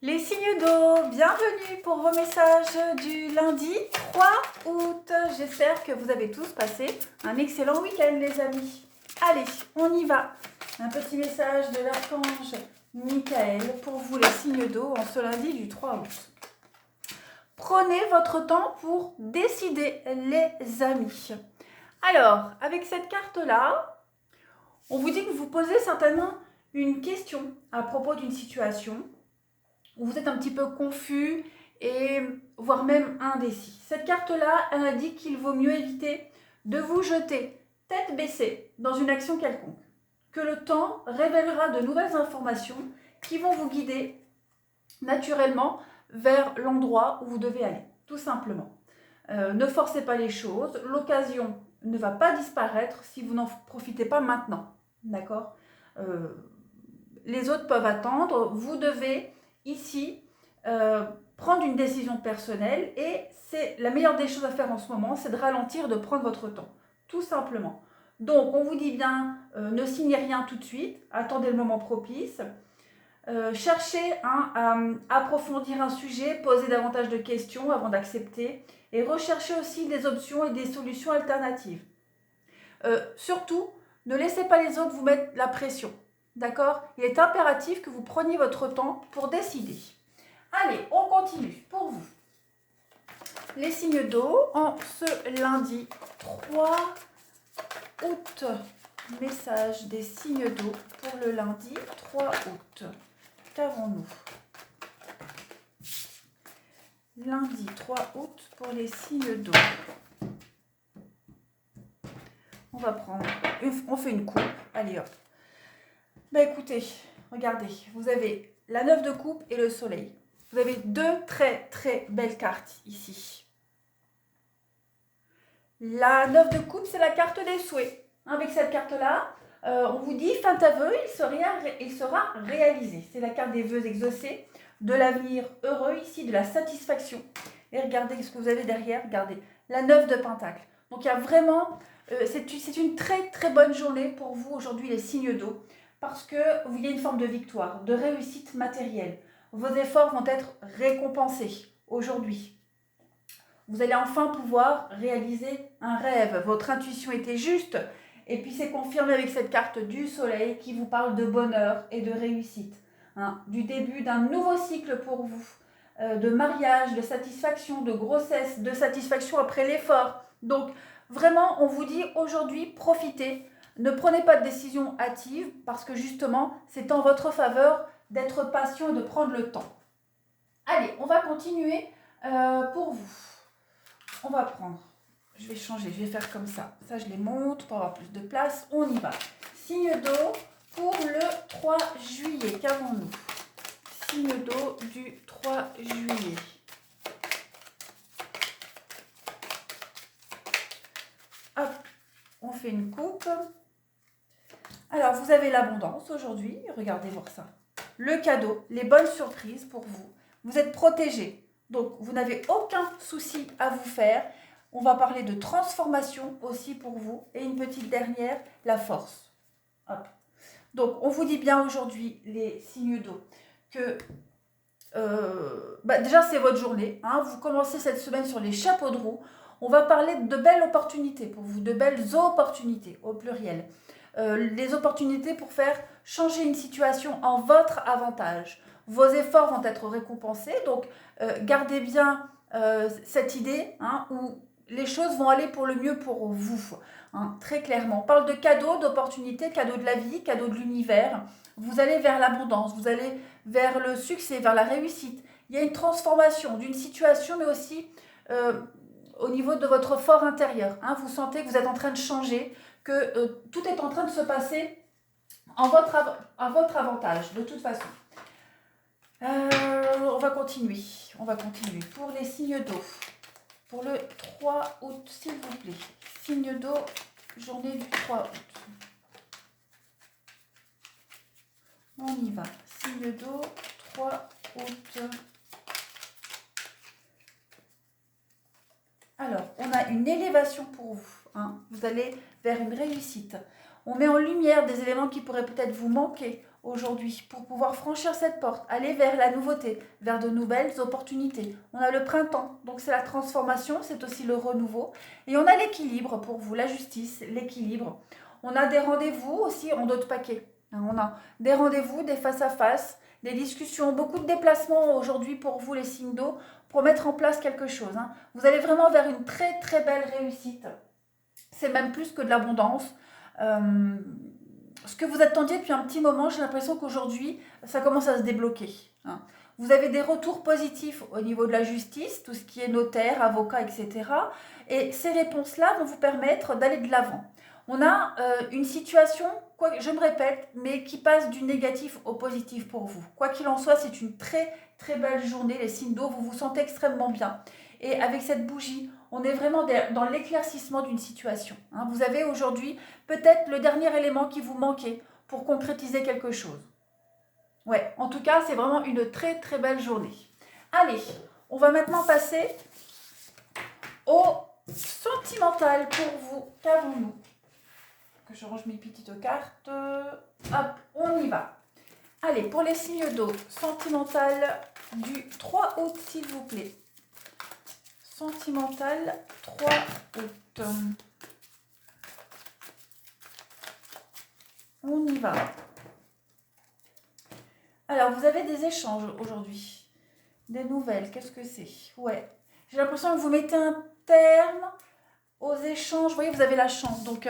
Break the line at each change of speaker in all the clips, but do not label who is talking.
Les signes d'eau, bienvenue pour vos messages du lundi 3 août. J'espère que vous avez tous passé un excellent week-end les amis. Allez, on y va. Un petit message de l'archange Michael pour vous les signes d'eau en ce lundi du 3 août. Prenez votre temps pour décider les amis. Alors, avec cette carte-là, on vous dit que vous posez certainement une question à propos d'une situation où vous êtes un petit peu confus et voire même indécis. Cette carte-là, elle indique qu'il vaut mieux éviter de vous jeter tête baissée dans une action quelconque, que le temps révélera de nouvelles informations qui vont vous guider naturellement vers l'endroit où vous devez aller, tout simplement. Ne forcez pas les choses, l'occasion ne va pas disparaître si vous n'en profitez pas maintenant, d'accord ? Les autres peuvent attendre, vous devez ici prendre une décision personnelle et c'est la meilleure des choses à faire en ce moment, c'est de ralentir, de prendre votre temps, tout simplement. Donc on vous dit bien, ne signez rien tout de suite, attendez le moment propice, cherchez à approfondir un sujet, posez davantage de questions avant d'accepter et recherchez aussi des options et des solutions alternatives. Surtout, ne laissez pas les autres vous mettre la pression. D'accord? Il est impératif que vous preniez votre temps pour décider. Allez, on continue pour vous. Les signes d'eau en ce lundi 3 août. Message des signes d'eau pour le lundi 3 août. Qu'avons-nous? Lundi 3 août pour les signes d'eau. On va prendre, on fait une coupe. Allez hop. Écoutez, regardez, vous avez la 9 de coupe et le soleil. Vous avez deux très très belles cartes ici. La 9 de coupe, c'est la carte des souhaits. Avec cette carte-là, on vous dit, fin ta vœu, il sera réalisé. C'est la carte des vœux exaucés, de l'avenir heureux ici, de la satisfaction. Et regardez ce que vous avez derrière, regardez, la 9 de pentacle. Donc il y a vraiment, c'est une très très bonne journée pour vous aujourd'hui les signes d'eau. Parce que vous y a une forme de victoire, de réussite matérielle. Vos efforts vont être récompensés aujourd'hui. Vous allez enfin pouvoir réaliser un rêve. Votre intuition était juste. Et puis c'est confirmé avec cette carte du soleil qui vous parle de bonheur et de réussite. Du début d'un nouveau cycle pour vous. De mariage, de satisfaction, de grossesse, de satisfaction après l'effort. Donc vraiment, on vous dit aujourd'hui, profitez. Ne prenez pas de décision hâtive parce que justement, c'est en votre faveur d'être patient et de prendre le temps. Allez, on va continuer pour vous. On va prendre, je vais changer, je vais faire comme ça. Ça, je les monte pour avoir plus de place. On y va. Signe d'eau pour le 3 juillet. Qu'avons-nous? Signe d'eau du 3 juillet. Hop, on fait une coupe. Alors, vous avez l'abondance aujourd'hui, regardez voir ça. Le cadeau, les bonnes surprises pour vous. Vous êtes protégé, donc vous n'avez aucun souci à vous faire. On va parler de transformation aussi pour vous. Et une petite dernière, la force. Hop. Donc, on vous dit bien aujourd'hui, les signes d'eau, que déjà, c'est votre journée. Vous commencez cette semaine sur les chapeaux de roue. On va parler de belles opportunités pour vous, de belles opportunités au pluriel. Les opportunités pour faire changer une situation en votre avantage. Vos efforts vont être récompensés, donc gardez bien cette idée où les choses vont aller pour le mieux pour vous, très clairement. On parle de cadeaux, d'opportunités, cadeaux de la vie, cadeaux de l'univers. Vous allez vers l'abondance, vous allez vers le succès, vers la réussite. Il y a une transformation d'une situation, mais aussi au niveau de votre fort intérieur. Vous sentez que vous êtes en train de changer, que tout est en train de se passer à votre avantage, de toute façon. On va continuer. Pour les signes d'eau, pour le 3 août, s'il vous plaît. Signe d'eau, journée du 3 août. On y va. Signe d'eau, 3 août. Alors, on a une élévation pour vous. Vous allez vers une réussite. On met en lumière des éléments qui pourraient peut-être vous manquer aujourd'hui pour pouvoir franchir cette porte, aller vers la nouveauté, vers de nouvelles opportunités. On a le printemps, donc c'est la transformation, c'est aussi le renouveau. Et on a l'équilibre pour vous, la justice, l'équilibre. On a des rendez-vous aussi en d'autres paquets. On a des rendez-vous, des face-à-face, des discussions, beaucoup de déplacements aujourd'hui pour vous les signes d'eau, pour mettre en place quelque chose. Vous allez vraiment vers une très très belle réussite. C'est même plus que de l'abondance. Ce que vous attendiez depuis un petit moment, j'ai l'impression qu'aujourd'hui, ça commence à se débloquer. Vous avez des retours positifs au niveau de la justice, tout ce qui est notaire, avocat, etc. Et ces réponses-là vont vous permettre d'aller de l'avant. On a une situation, je me répète, mais qui passe du négatif au positif pour vous. Quoi qu'il en soit, c'est une très très belle journée. Les signes d'eau, vous vous sentez extrêmement bien. Et avec cette bougie, on est vraiment dans l'éclaircissement d'une situation. Vous avez aujourd'hui peut-être le dernier élément qui vous manquait pour concrétiser quelque chose. Ouais, en tout cas, c'est vraiment une très très belle journée. Allez, on va maintenant passer au sentimental pour vous. Qu'avons-nous? Que je range mes petites cartes. Hop, on y va. Allez, pour les signes d'eau, sentimental du 3 août, s'il vous plaît. Sentimental 3 août. On y va. Alors, vous avez des échanges aujourd'hui. Des nouvelles, qu'est-ce que c'est? Ouais. J'ai l'impression que vous mettez un terme aux échanges. Vous voyez, vous avez la chance. Donc,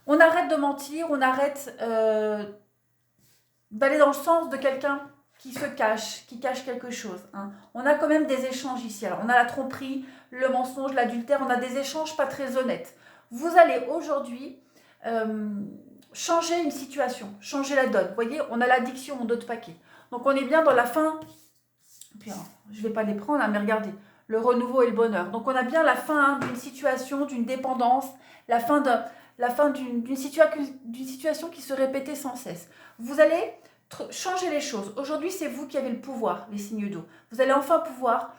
on arrête de mentir, on arrête d'aller dans le sens de quelqu'un qui se cache, qui cache quelque chose. On a quand même des échanges ici. Alors, on a la tromperie, le mensonge, l'adultère, on a des échanges pas très honnêtes. Vous allez aujourd'hui changer une situation, changer la donne. Vous voyez, on a l'addiction en d'autres paquets. Donc, on est bien dans la fin. Puis, je ne vais pas les prendre, mais regardez, le renouveau et le bonheur. Donc, on a bien la fin d'une situation, d'une dépendance, la fin d'une situation qui se répétait sans cesse. Vous allez changer les choses. Aujourd'hui, c'est vous qui avez le pouvoir, les signes d'eau. Vous allez enfin pouvoir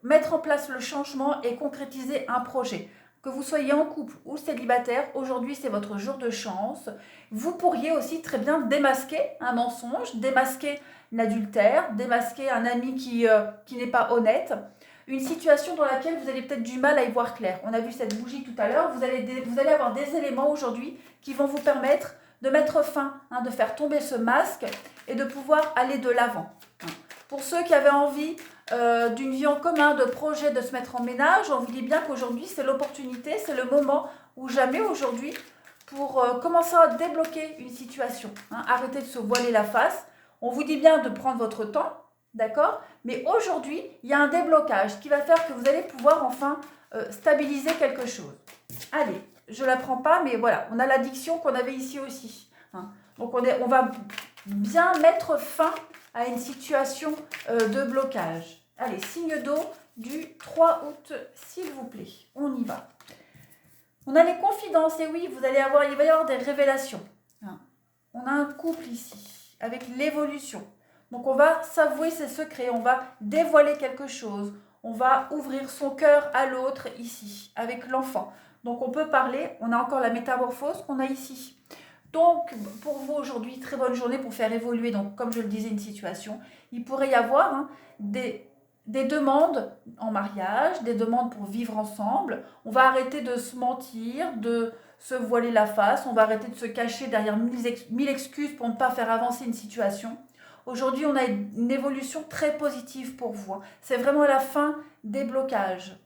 mettre en place le changement et concrétiser un projet. Que vous soyez en couple ou célibataire, aujourd'hui, c'est votre jour de chance. Vous pourriez aussi très bien démasquer un mensonge, démasquer l'adultère, démasquer un ami qui n'est pas honnête. Une situation dans laquelle vous avez peut-être du mal à y voir clair. On a vu cette bougie tout à l'heure. Vous allez avoir des éléments aujourd'hui qui vont vous permettre de mettre fin, de faire tomber ce masque et de pouvoir aller de l'avant. Pour ceux qui avaient envie d'une vie en commun, de projet, de se mettre en ménage, on vous dit bien qu'aujourd'hui, c'est l'opportunité, c'est le moment ou jamais aujourd'hui pour commencer à débloquer une situation. Arrêtez de se voiler la face. On vous dit bien de prendre votre temps, d'accord? Mais aujourd'hui, il y a un déblocage qui va faire que vous allez pouvoir enfin stabiliser quelque chose. Allez, je ne la prends pas, mais voilà, on a l'addiction qu'on avait ici aussi. Donc, on va bien mettre fin à une situation de blocage. Allez, signe d'eau du 3 août, s'il vous plaît. On y va. On a les confidences, et oui, il va y avoir des révélations. On a un couple ici, avec l'évolution. Donc, on va s'avouer ses secrets, on va dévoiler quelque chose. On va ouvrir son cœur à l'autre ici, avec l'enfant. Donc, on peut parler, on a encore la métamorphose qu'on a ici. Donc, pour vous aujourd'hui, très bonne journée pour faire évoluer, donc comme je le disais, une situation. Il pourrait y avoir des demandes en mariage, des demandes pour vivre ensemble. On va arrêter de se mentir, de se voiler la face. On va arrêter de se cacher derrière 1000 excuses pour ne pas faire avancer une situation. Aujourd'hui, on a une évolution très positive pour vous. C'est vraiment la fin des blocages.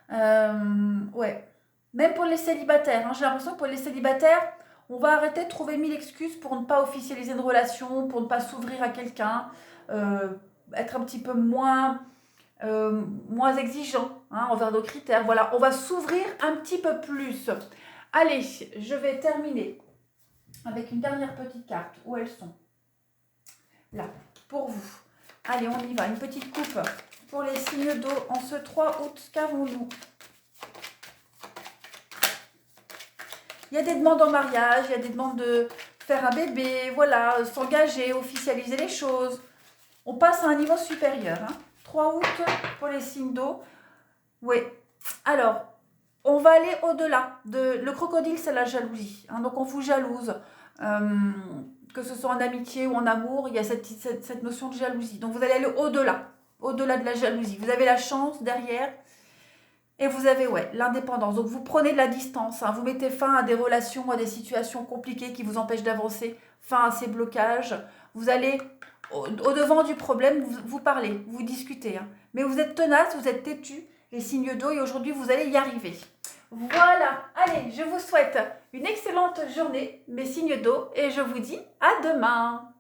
Ouais. Même pour les célibataires. J'ai l'impression que pour les célibataires, on va arrêter de trouver 1000 excuses pour ne pas officialiser une relation, pour ne pas s'ouvrir à quelqu'un, être un petit peu moins exigeant envers nos critères. Voilà, on va s'ouvrir un petit peu plus. Allez, je vais terminer avec une dernière petite carte. Où elles sont? Là, pour vous. Allez, on y va. Une petite coupe pour les signes d'eau en ce 3 août. Qu'avons-nous? Il y a des demandes en mariage, il y a des demandes de faire un bébé, voilà, s'engager, officialiser les choses. On passe à un niveau supérieur. 3 août pour les signes d'eau. Oui. Alors, on va aller au-delà. Le crocodile, c'est la jalousie. Donc, on vous jalouse. que ce soit en amitié ou en amour, il y a cette notion de jalousie. Donc vous allez aller au-delà de la jalousie. Vous avez la chance derrière et vous avez l'indépendance. Donc vous prenez de la distance, hein. Vous mettez fin à des relations, à des situations compliquées qui vous empêchent d'avancer, fin à ces blocages. Vous allez au-devant du problème, vous parlez, vous discutez. Hein. Mais vous êtes tenace, vous êtes têtu, les signes d'eau, et aujourd'hui vous allez y arriver. Voilà, allez, je vous souhaite une excellente journée, mes signes d'eau, et je vous dis à demain.